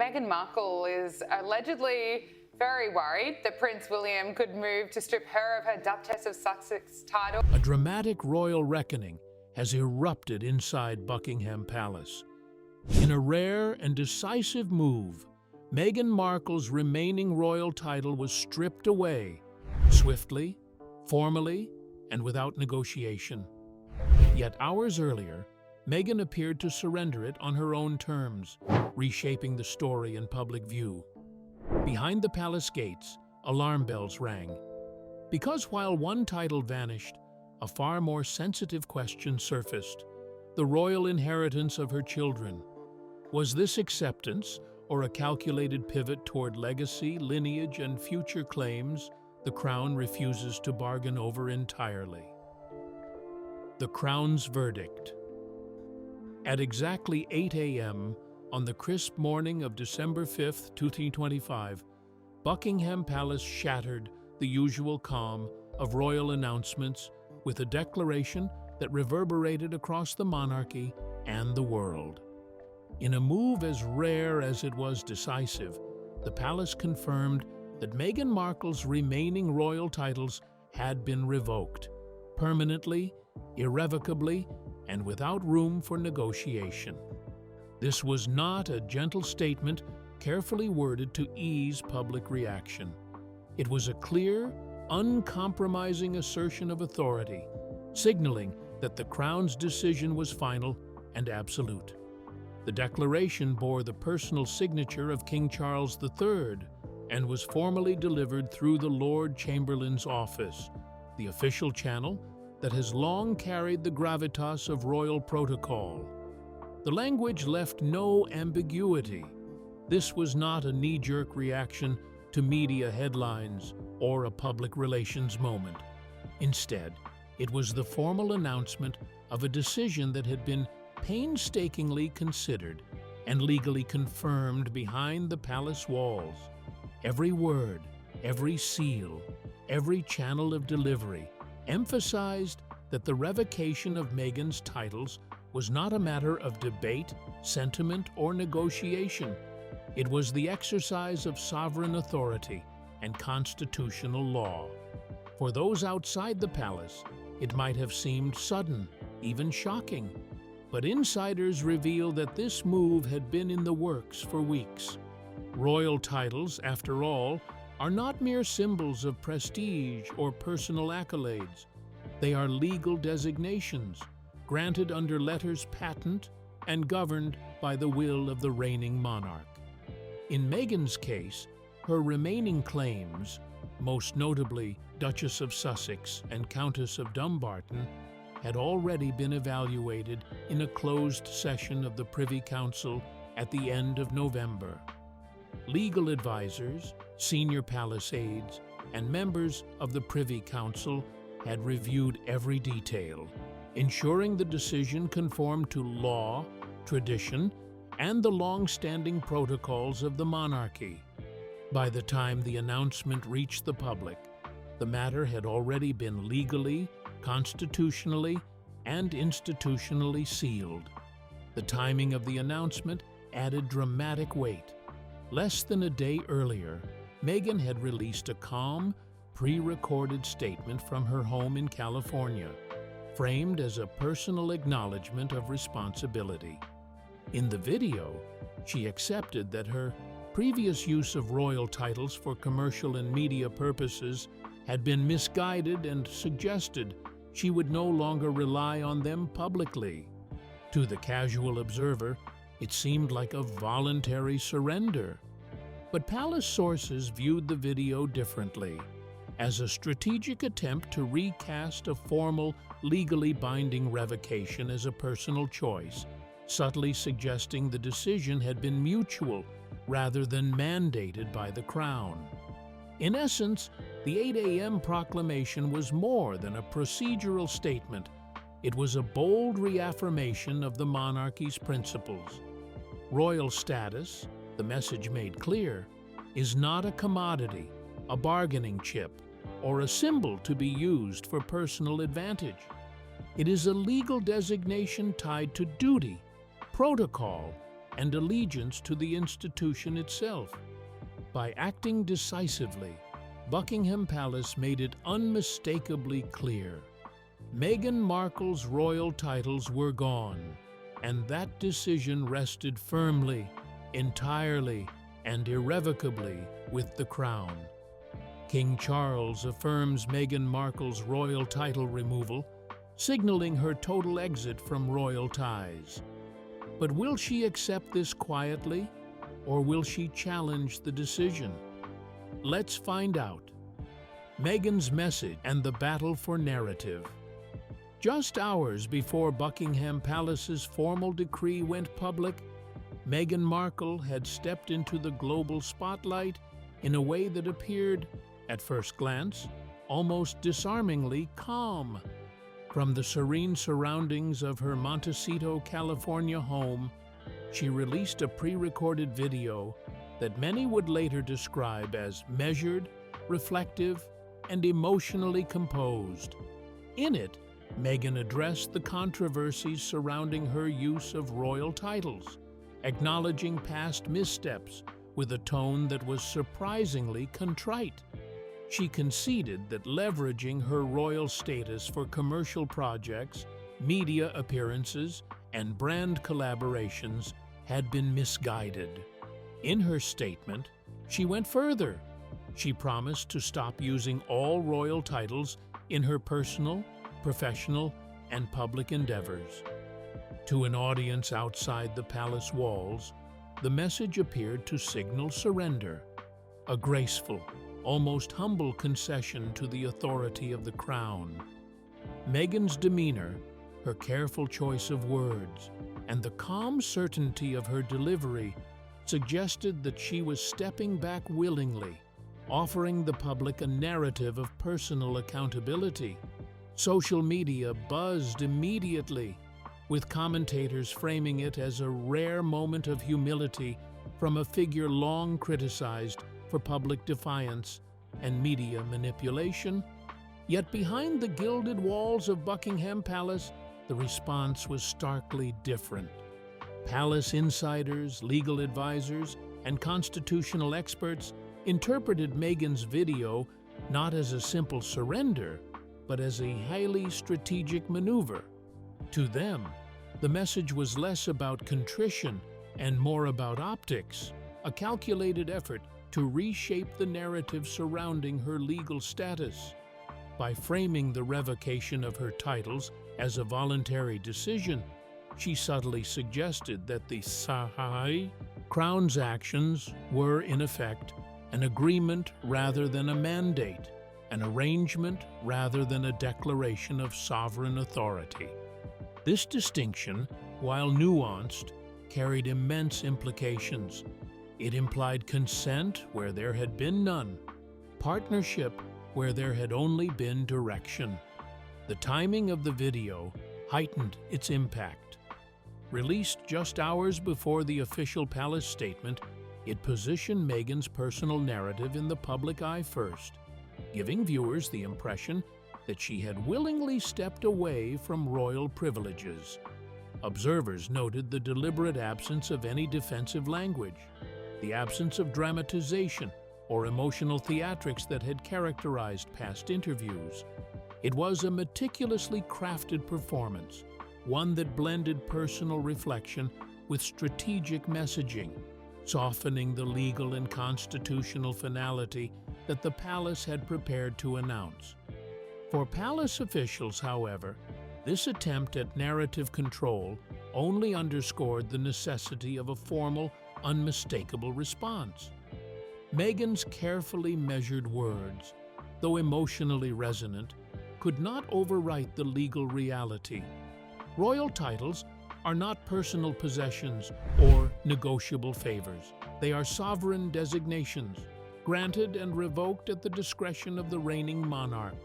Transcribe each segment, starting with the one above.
Meghan Markle is allegedly very worried that Prince William could move to strip her of her Duchess of Sussex title. A dramatic royal reckoning has erupted inside Buckingham Palace. In a rare and decisive move, Meghan Markle's remaining royal title was stripped away, swiftly, formally, and without negotiation. Yet hours earlier, Meghan appeared to surrender it on her own terms, reshaping the story in public view. Behind the palace gates, alarm bells rang. Because while one title vanished, a far more sensitive question surfaced: the royal inheritance of her children. Was this acceptance, or a calculated pivot toward legacy, lineage, and future claims the Crown refuses to bargain over entirely? The Crown's verdict. At exactly 8 a.m. on the crisp morning of December 5, 2025, Buckingham Palace shattered the usual calm of royal announcements with a declaration that reverberated across the monarchy and the world. In a move as rare as it was decisive, the palace confirmed that Meghan Markle's remaining royal titles had been revoked, permanently, irrevocably, and without room for negotiation. This was not a gentle statement carefully worded to ease public reaction. It was a clear, uncompromising assertion of authority, signaling that the Crown's decision was final and absolute. The declaration bore the personal signature of King Charles III and was formally delivered through the Lord Chamberlain's office, the official channel that has long carried the gravitas of royal protocol. The language left no ambiguity. This was not a knee-jerk reaction to media headlines or a public relations moment. Instead, it was the formal announcement of a decision that had been painstakingly considered and legally confirmed behind the palace walls. Every word, every seal, every channel of delivery emphasized that the revocation of Meghan's titles was not a matter of debate, sentiment, or negotiation. It was the exercise of sovereign authority and constitutional law. For those outside the palace, it might have seemed sudden, even shocking. But insiders reveal that this move had been in the works for weeks. Royal titles, after all, are not mere symbols of prestige or personal accolades. They are legal designations, granted under letters patent and governed by the will of the reigning monarch. In Meghan's case, her remaining claims, most notably Duchess of Sussex and Countess of Dumbarton, had already been evaluated in a closed session of the Privy Council at the end of November. Legal advisors, senior palace aides, and members of the Privy Council had reviewed every detail, ensuring the decision conformed to law, tradition, and the long-standing protocols of the monarchy. By the time the announcement reached the public, the matter had already been legally, constitutionally, and institutionally sealed. The timing of the announcement added dramatic weight. Less than a day earlier, Meghan had released a calm, pre-recorded statement from her home in California, framed as a personal acknowledgement of responsibility. In the video, she accepted that her previous use of royal titles for commercial and media purposes had been misguided and suggested she would no longer rely on them publicly. To the casual observer, it seemed like a voluntary surrender. But palace sources viewed the video differently, as a strategic attempt to recast a formal, legally binding revocation as a personal choice, subtly suggesting the decision had been mutual rather than mandated by the Crown. In essence, the 8 a.m. proclamation was more than a procedural statement. It was a bold reaffirmation of the monarchy's principles. Royal status, the message made clear, is not a commodity, a bargaining chip, or a symbol to be used for personal advantage. It is a legal designation tied to duty, protocol, and allegiance to the institution itself. By acting decisively, Buckingham Palace made it unmistakably clear. Meghan Markle's royal titles were gone, and that decision rested firmly, entirely, and irrevocably with the Crown. King Charles affirms Meghan Markle's royal title removal, signaling her total exit from royal ties. But will she accept this quietly, or will she challenge the decision? Let's find out. Meghan's message and the battle for narrative. Just hours before Buckingham Palace's formal decree went public, Meghan Markle had stepped into the global spotlight in a way that appeared, at first glance, almost disarmingly calm. From the serene surroundings of her Montecito, California home, she released a pre-recorded video that many would later describe as measured, reflective, and emotionally composed. In it, Meghan addressed the controversies surrounding her use of royal titles, acknowledging past missteps with a tone that was surprisingly contrite. She conceded that leveraging her royal status for commercial projects, media appearances, and brand collaborations had been misguided. In her statement, she went further. She promised to stop using all royal titles in her personal, professional, and public endeavors. To an audience outside the palace walls, the message appeared to signal surrender, a graceful, almost humble concession to the authority of the Crown. Meghan's demeanor, her careful choice of words, and the calm certainty of her delivery suggested that she was stepping back willingly, offering the public a narrative of personal accountability. Social media buzzed immediately, with commentators framing it as a rare moment of humility from a figure long criticized for public defiance and media manipulation. Yet behind the gilded walls of Buckingham Palace, the response was starkly different. Palace insiders, legal advisors, and constitutional experts interpreted Meghan's video not as a simple surrender, but as a highly strategic maneuver. To them, the message was less about contrition and more about optics, a calculated effort to reshape the narrative surrounding her legal status. By framing the revocation of her titles as a voluntary decision, she subtly suggested that the Crown's actions were, in effect, an agreement rather than a mandate, an arrangement rather than a declaration of sovereign authority. This distinction, while nuanced, carried immense implications. It implied consent where there had been none, partnership where there had only been direction. The timing of the video heightened its impact. Released just hours before the official palace statement, it positioned Meghan's personal narrative in the public eye first, giving viewers the impression that she had willingly stepped away from royal privileges. Observers noted the deliberate absence of any defensive language, the absence of dramatization or emotional theatrics that had characterized past interviews. It was a meticulously crafted performance, one that blended personal reflection with strategic messaging, softening the legal and constitutional finality that the palace had prepared to announce. For palace officials, however, this attempt at narrative control only underscored the necessity of a formal, unmistakable response. Meghan's carefully measured words, though emotionally resonant, could not overwrite the legal reality. Royal titles are not personal possessions or negotiable favors. They are sovereign designations, granted and revoked at the discretion of the reigning monarch.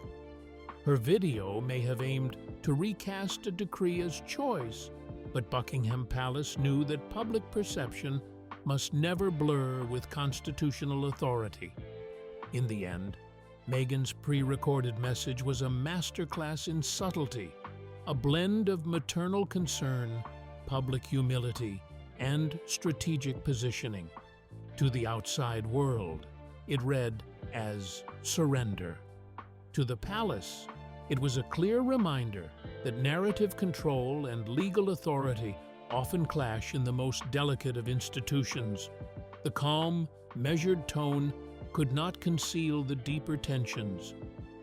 Her video may have aimed to recast a decree as choice, but Buckingham Palace knew that public perception must never blur with constitutional authority. In the end, Meghan's pre-recorded message was a masterclass in subtlety, a blend of maternal concern, public humility, and strategic positioning. To the outside world, it read as surrender. To the palace, it was a clear reminder that narrative control and legal authority often clash in the most delicate of institutions. The calm, measured tone could not conceal the deeper tensions.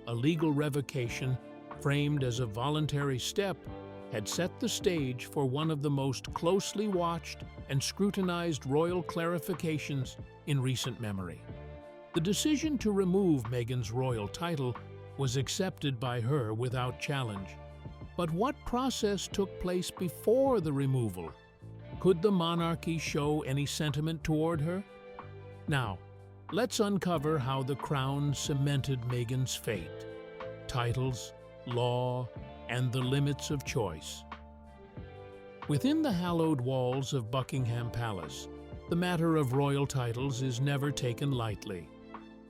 A legal revocation, framed as a voluntary step, had set the stage for one of the most closely watched and scrutinized royal clarifications in recent memory. The decision to remove Meghan's royal title was accepted by her without challenge. But what process took place before the removal? Could the monarchy show any sentiment toward her? Now, let's uncover how the crown cemented Meghan's fate. Titles, law, and the limits of choice. Within the hallowed walls of Buckingham Palace, the matter of royal titles is never taken lightly.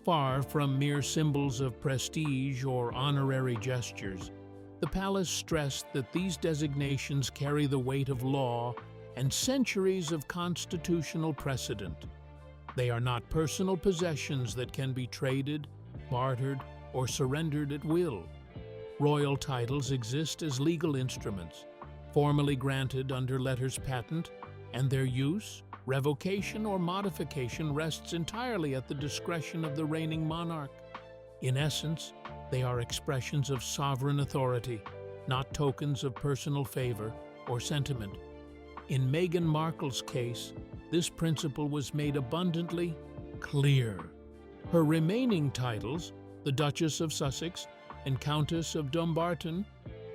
Far from mere symbols of prestige or honorary gestures, the palace stressed that these designations carry the weight of law and centuries of constitutional precedent. They are not personal possessions that can be traded, bartered, or surrendered at will. Royal titles exist as legal instruments, formally granted under letters patent, and their use, revocation, or modification rests entirely at the discretion of the reigning monarch. In essence, they are expressions of sovereign authority, not tokens of personal favor or sentiment. In Meghan Markle's case, this principle was made abundantly clear. Her remaining titles, the Duchess of Sussex and Countess of Dumbarton,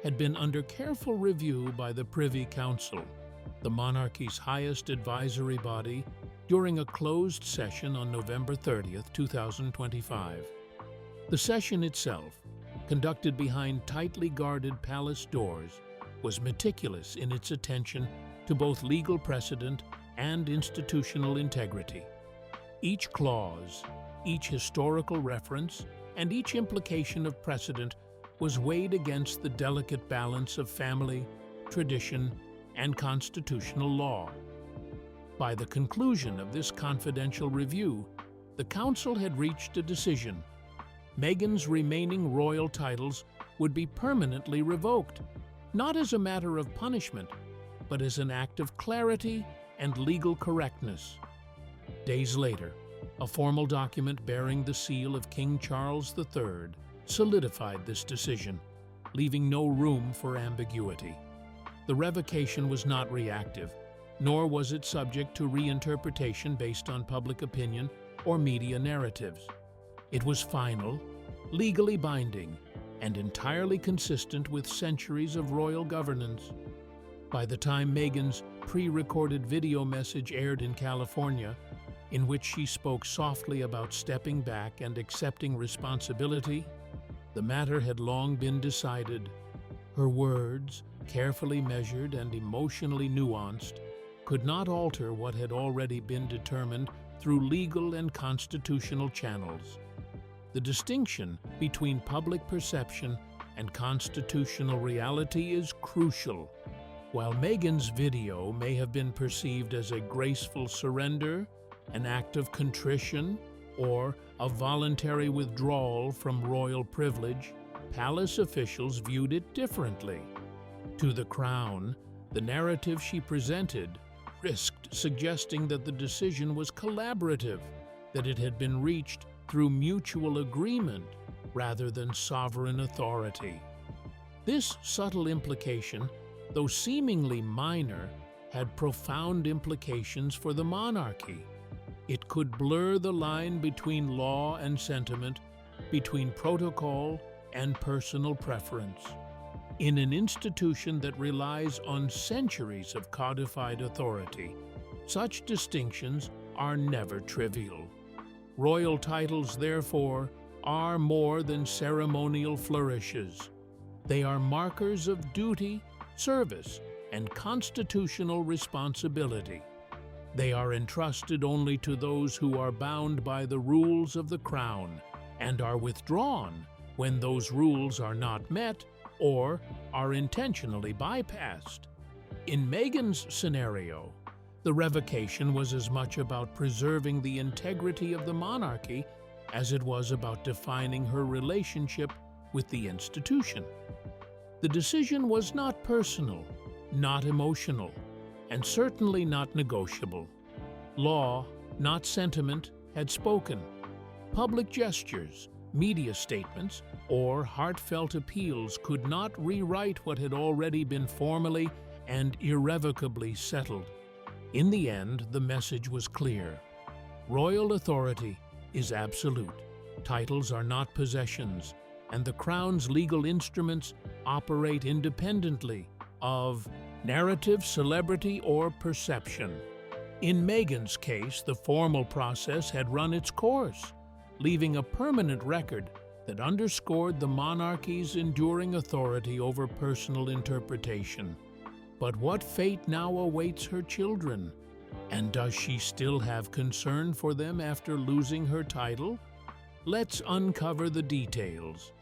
had been under careful review by the Privy Council, the monarchy's highest advisory body, during a closed session on November 30, 2025. The session itself, conducted behind tightly guarded palace doors, was meticulous in its attention to both legal precedent and institutional integrity. Each clause, each historical reference, and each implication of precedent was weighed against the delicate balance of family, tradition, and constitutional law. By the conclusion of this confidential review, the Council had reached a decision. Meghan's remaining royal titles would be permanently revoked, not as a matter of punishment, but as an act of clarity and legal correctness. Days later, a formal document bearing the seal of King Charles III solidified this decision, leaving no room for ambiguity. The revocation was not reactive, nor was it subject to reinterpretation based on public opinion or media narratives. It was final, legally binding, and entirely consistent with centuries of royal governance. By the time Meghan's pre-recorded video message aired in California, in which she spoke softly about stepping back and accepting responsibility, the matter had long been decided. Her words, carefully measured and emotionally nuanced, could not alter what had already been determined through legal and constitutional channels. The distinction between public perception and constitutional reality is crucial. While Meghan's video may have been perceived as a graceful surrender, an act of contrition, or a voluntary withdrawal from royal privilege, palace officials viewed it differently. To the Crown, the narrative she presented risked suggesting that the decision was collaborative, that it had been reached through mutual agreement rather than sovereign authority. This subtle implication, though seemingly minor, had profound implications for the monarchy. It could blur the line between law and sentiment, between protocol and personal preference. In an institution that relies on centuries of codified authority, such distinctions are never trivial. Royal titles, therefore, are more than ceremonial flourishes. They are markers of duty, service, and constitutional responsibility. They are entrusted only to those who are bound by the rules of the Crown and are withdrawn when those rules are not met or are intentionally bypassed. In Meghan's scenario, The revocation was as much about preserving the integrity of the monarchy as it was about defining her relationship with the institution. The decision was not personal, not emotional, and certainly not negotiable. Law, not sentiment, had spoken. Public gestures, media statements, or heartfelt appeals could not rewrite what had already been formally and irrevocably settled. In the end, the message was clear. Royal authority is absolute. Titles are not possessions, and the Crown's legal instruments operate independently of narrative, celebrity, or perception. In Meghan's case, the formal process had run its course, leaving a permanent record that underscored the monarchy's enduring authority over personal interpretation. But what fate now awaits her children? And does she still have concern for them after losing her title? Let's uncover the details.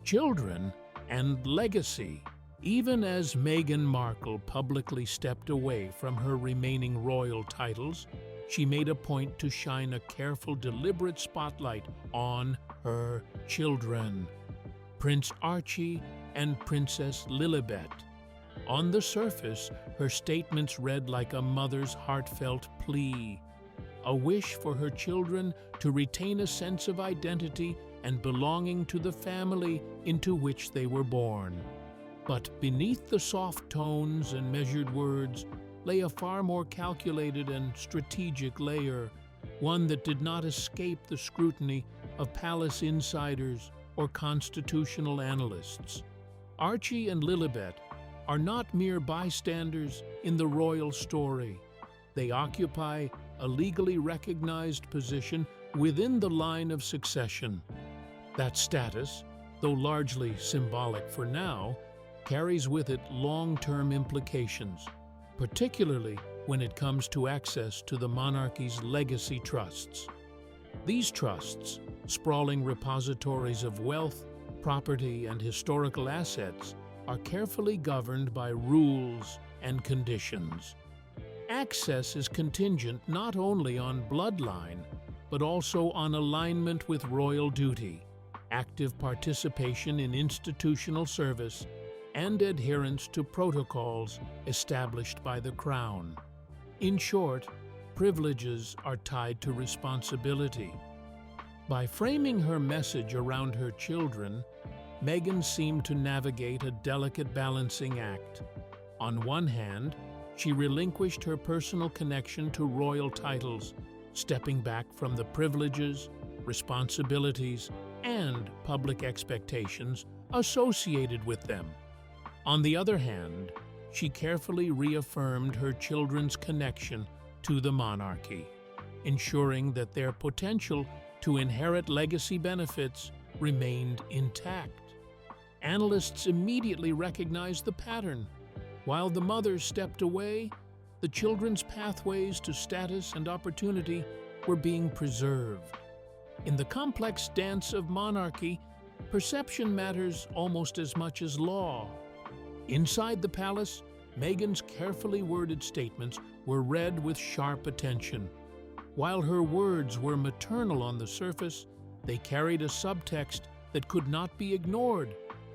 Children and legacy. Even as Meghan Markle publicly stepped away from her remaining royal titles, she made a point to shine a careful, deliberate spotlight on her children, Prince Archie and Princess Lilibet. On the surface, her statements read like a mother's heartfelt plea, a wish for her children to retain a sense of identity and belonging to the family into which they were born. But beneath the soft tones and measured words lay a far more calculated and strategic layer, one that did not escape the scrutiny of palace insiders or constitutional analysts. Archie and Lilibet are not mere bystanders in the royal story. They occupy a legally recognized position within the line of succession. That status, though largely symbolic for now, carries with it long-term implications, particularly when it comes to access to the monarchy's legacy trusts. These trusts, sprawling repositories of wealth, property, and historical assets, are carefully governed by rules and conditions. Access is contingent not only on bloodline, but also on alignment with royal duty, active participation in institutional service, and adherence to protocols established by the Crown. In short, privileges are tied to responsibility. By framing her message around her children, Meghan seemed to navigate a delicate balancing act. On one hand, she relinquished her personal connection to royal titles, stepping back from the privileges, responsibilities, and public expectations associated with them. On the other hand, she carefully reaffirmed her children's connection to the monarchy, ensuring that their potential to inherit legacy benefits remained intact. Analysts immediately recognized the pattern. While the mothers stepped away, the children's pathways to status and opportunity were being preserved. In the complex dance of monarchy, perception matters almost as much as law. Inside the palace, Meghan's carefully worded statements were read with sharp attention. While her words were maternal on the surface, they carried a subtext that could not be ignored,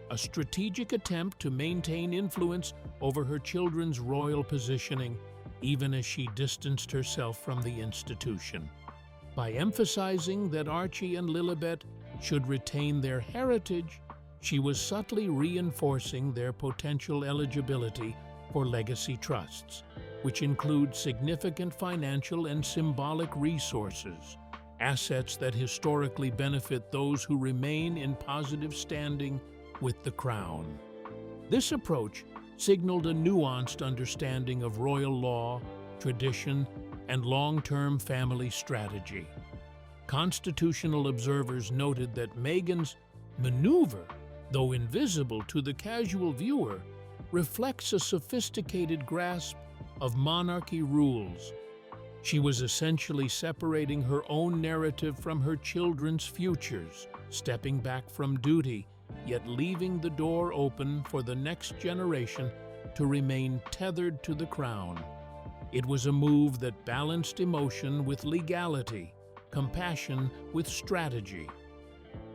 a strategic attempt to maintain influence over her children's royal positioning, even as she distanced herself from the institution. By emphasizing that Archie and Lilibet should retain their heritage, she was subtly reinforcing their potential eligibility for legacy trusts, which include significant financial and symbolic resources, assets that historically benefit those who remain in positive standing with the Crown. This approach signaled a nuanced understanding of royal law, tradition, and long-term family strategy. Constitutional observers noted that Meghan's maneuver, though invisible to the casual viewer, reflects a sophisticated grasp of monarchy rules. She was essentially separating her own narrative from her children's futures, stepping back from duty, yet leaving the door open for the next generation to remain tethered to the Crown. It was a move that balanced emotion with legality, compassion with strategy.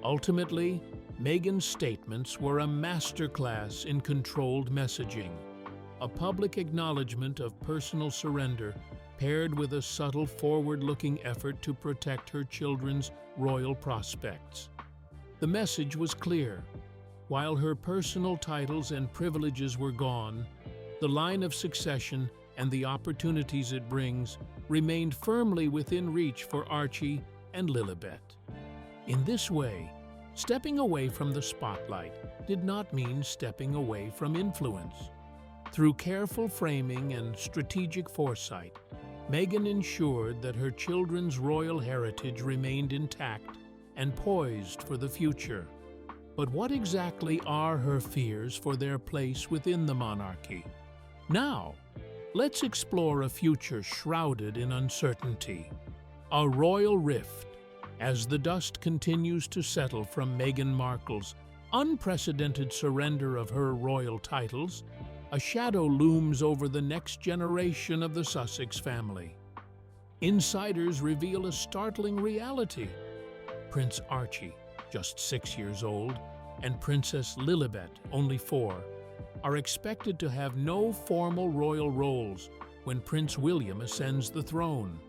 Ultimately, Meghan's statements were a masterclass in controlled messaging, a public acknowledgement of personal surrender paired with a subtle forward-looking effort to protect her children's royal prospects. The message was clear. While her personal titles and privileges were gone, the line of succession and the opportunities it brings remained firmly within reach for Archie and Lilibet. In this way, stepping away from the spotlight did not mean stepping away from influence. Through careful framing and strategic foresight, Meghan ensured that her children's royal heritage remained intact and poised for the future. But what exactly are her fears for their place within the monarchy? Now, let's explore a future shrouded in uncertainty. A royal rift. As the dust continues to settle from Meghan Markle's unprecedented surrender of her royal titles, a shadow looms over the next generation of the Sussex family. Insiders reveal a startling reality. Prince Archie, just 6 years old, and Princess Lilibet, only 4, are expected to have no formal royal roles when Prince William ascends the throne.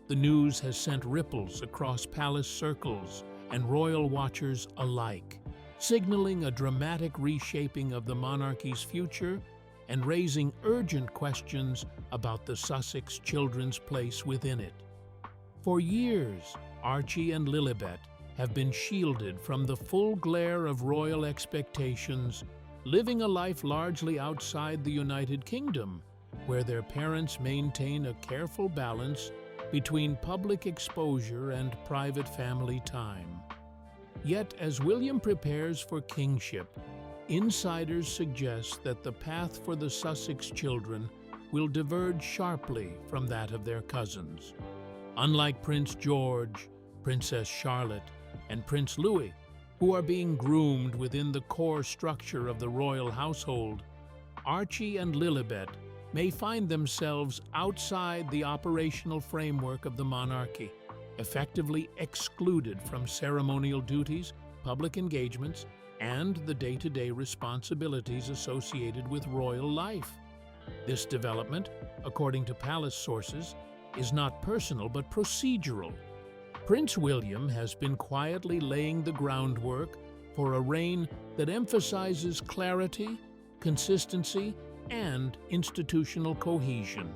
The news has sent ripples across palace circles and royal watchers alike, signaling a dramatic reshaping of the monarchy's future and raising urgent questions about the Sussex children's place within it. For years, Archie and Lilibet have been shielded from the full glare of royal expectations, living a life largely outside the United Kingdom, where their parents maintain a careful balance between public exposure and private family time. Yet, as William prepares for kingship, insiders suggest that the path for the Sussex children will diverge sharply from that of their cousins. Unlike Prince George, Princess Charlotte, and Prince Louis, who are being groomed within the core structure of the royal household, Archie and Lilibet may find themselves outside the operational framework of the monarchy, effectively excluded from ceremonial duties, public engagements, and the day-to-day responsibilities associated with royal life. This development, according to palace sources, is not personal but procedural. Prince William has been quietly laying the groundwork for a reign that emphasizes clarity, consistency, and institutional cohesion.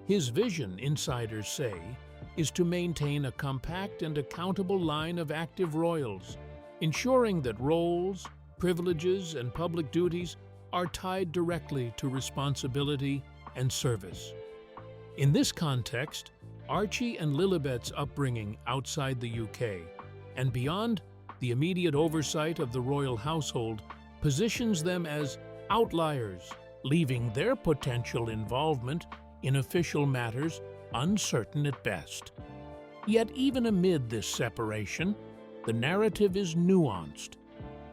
His vision, insiders say, is to maintain a compact and accountable line of active royals, ensuring that roles, privileges, and public duties are tied directly to responsibility and service. In this context, Archie and Lilibet's upbringing outside the UK and beyond the immediate oversight of the royal household positions them as outliers, leaving their potential involvement in official matters uncertain at best. Yet even amid this separation, the narrative is nuanced.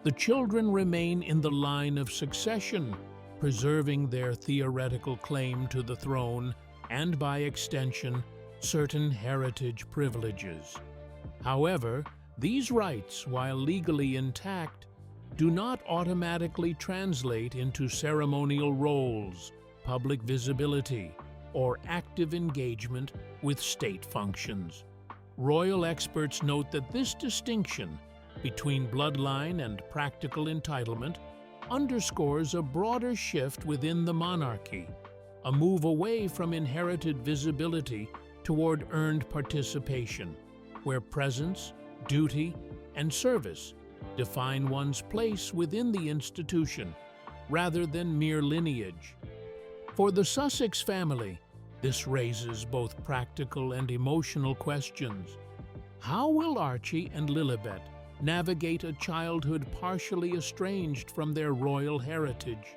The children remain in the line of succession, preserving their theoretical claim to the throne and, by extension, certain heritage privileges. However, these rights, while legally intact, do not automatically translate into ceremonial roles, public visibility, or active engagement with state functions. Royal experts note that this distinction between bloodline and practical entitlement underscores a broader shift within the monarchy, a move away from inherited visibility toward earned participation, where presence, duty, and service define one's place within the institution, rather than mere lineage. For the Sussex family, this raises both practical and emotional questions. How will Archie and Lilibet navigate a childhood partially estranged from their royal heritage?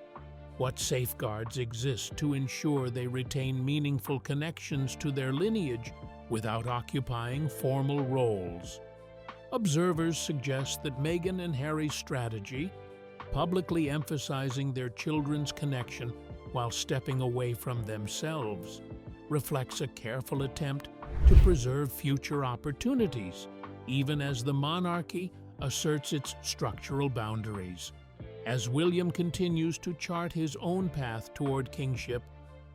What safeguards exist to ensure they retain meaningful connections to their lineage without occupying formal roles? Observers suggest that Meghan and Harry's strategy, publicly emphasizing their children's connection while stepping away from themselves, reflects a careful attempt to preserve future opportunities, even as the monarchy asserts its structural boundaries. As William continues to chart his own path toward kingship,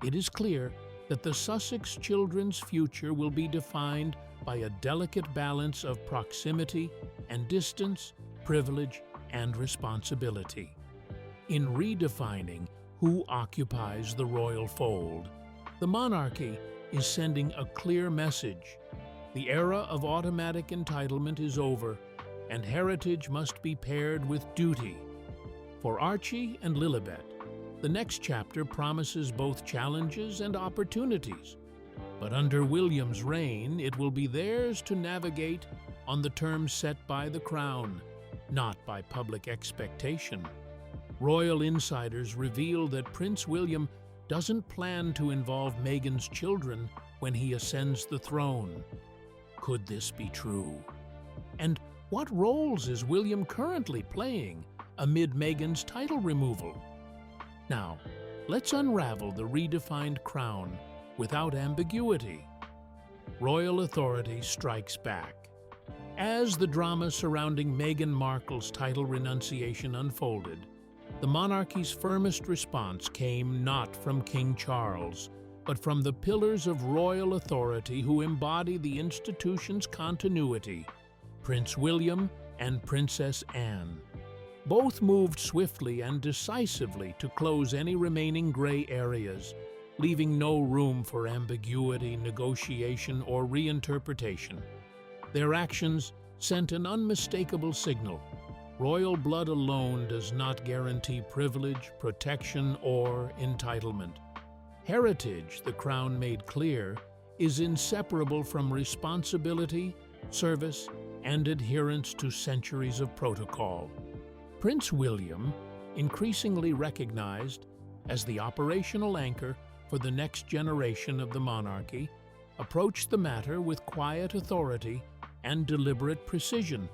it is clear that the Sussex children's future will be defined by a delicate balance of proximity and distance, privilege and responsibility. In redefining who occupies the royal fold, the monarchy is sending a clear message. The era of automatic entitlement is over, and heritage must be paired with duty. For Archie and Lilibet, the next chapter promises both challenges and opportunities. But under William's reign, it will be theirs to navigate on the terms set by the crown, not by public expectation. Royal insiders reveal that Prince William doesn't plan to involve Meghan's children when he ascends the throne. Could this be true? And what roles is William currently playing amid Meghan's title removal? Now, let's unravel the redefined crown without ambiguity. Royal authority strikes back. As the drama surrounding Meghan Markle's title renunciation unfolded, the monarchy's firmest response came not from King Charles, but from the pillars of royal authority who embody the institution's continuity, Prince William and Princess Anne. Both moved swiftly and decisively to close any remaining gray areas, leaving no room for ambiguity, negotiation, or reinterpretation. Their actions sent an unmistakable signal. Royal blood alone does not guarantee privilege, protection, or entitlement. Heritage, the crown made clear, is inseparable from responsibility, service, and adherence to centuries of protocol. Prince William, increasingly recognized as the operational anchor for the next generation of the monarchy, approached the matter with quiet authority and deliberate precision.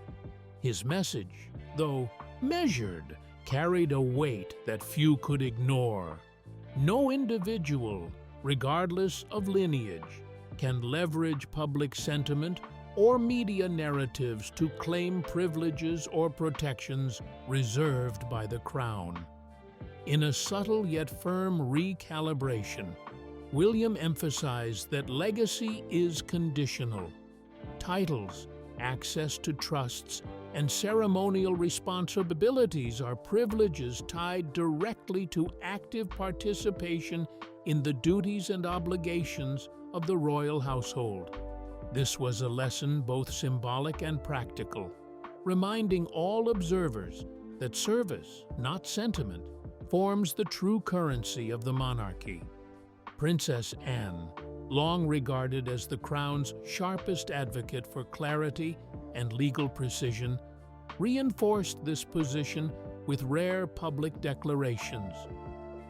His message, though measured, carried a weight that few could ignore. No individual, regardless of lineage, can leverage public sentiment or media narratives to claim privileges or protections reserved by the crown. In a subtle yet firm recalibration, William emphasized that legacy is conditional. Titles, access to trusts, and ceremonial responsibilities are privileges tied directly to active participation in the duties and obligations of the royal household. This was a lesson both symbolic and practical, reminding all observers that service, not sentiment, forms the true currency of the monarchy. Princess Anne, long regarded as the crown's sharpest advocate for clarity and legal precision, reinforced this position with rare public declarations.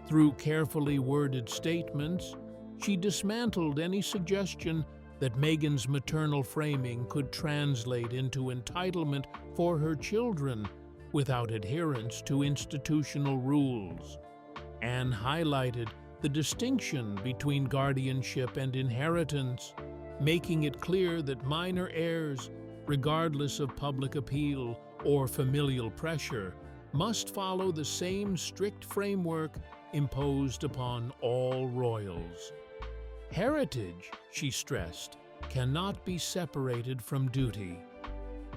Through carefully worded statements, she dismantled any suggestion that Meghan's maternal framing could translate into entitlement for her children without adherence to institutional rules. Anne highlighted the distinction between guardianship and inheritance, making it clear that minor heirs, regardless of public appeal or familial pressure, must follow the same strict framework imposed upon all royals. Heritage, she stressed, cannot be separated from duty.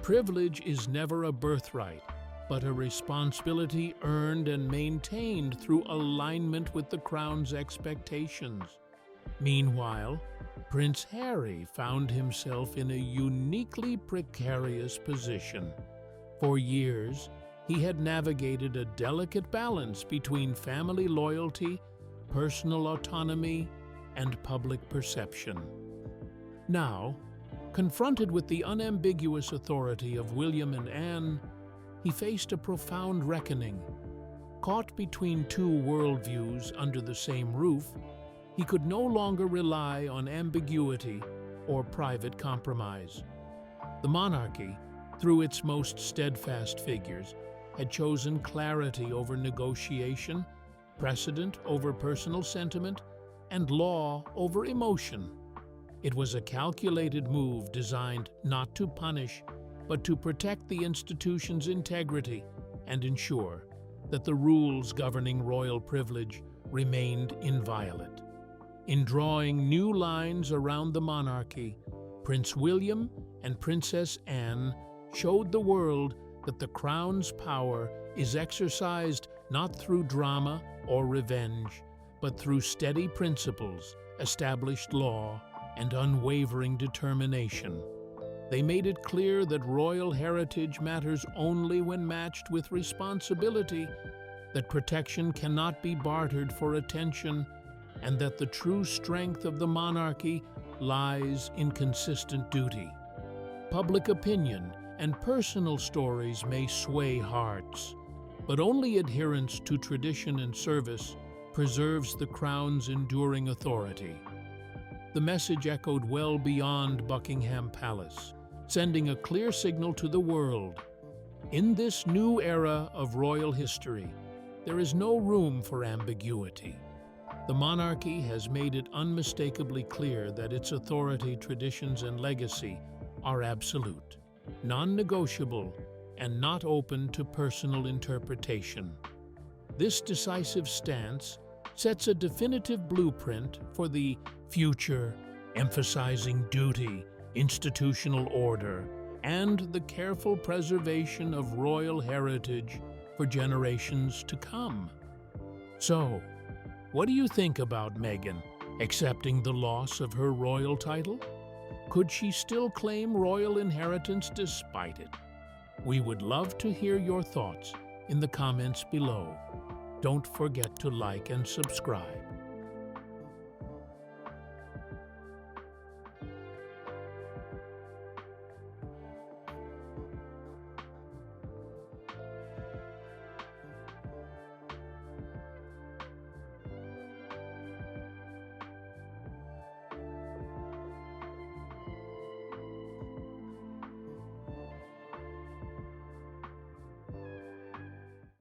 Privilege is never a birthright, but a responsibility earned and maintained through alignment with the crown's expectations. Meanwhile, Prince Harry found himself in a uniquely precarious position. For years, he had navigated a delicate balance between family loyalty, personal autonomy, and public perception. Now, confronted with the unambiguous authority of William and Anne, he faced a profound reckoning. Caught between two worldviews under the same roof, he could no longer rely on ambiguity or private compromise. The monarchy, through its most steadfast figures, had chosen clarity over negotiation, precedent over personal sentiment, and law over emotion. It was a calculated move designed not to punish, but to protect the institution's integrity and ensure that the rules governing royal privilege remained inviolate. In drawing new lines around the monarchy, Prince William and Princess Anne showed the world that the crown's power is exercised not through drama or revenge, but through steady principles, established law, and unwavering determination. They made it clear that royal heritage matters only when matched with responsibility, that protection cannot be bartered for attention, and that the true strength of the monarchy lies in consistent duty. Public opinion and personal stories may sway hearts, but only adherence to tradition and service preserves the crown's enduring authority. The message echoed well beyond Buckingham Palace, sending a clear signal to the world. In this new era of royal history, there is no room for ambiguity. The monarchy has made it unmistakably clear that its authority, traditions, and legacy are absolute, non-negotiable, and not open to personal interpretation. This decisive stance sets a definitive blueprint for the future, emphasizing duty, institutional order, and the careful preservation of royal heritage for generations to come. So, what do you think about Meghan accepting the loss of her royal title? Could she still claim royal inheritance despite it? We would love to hear your thoughts in the comments below. Don't forget to like and subscribe.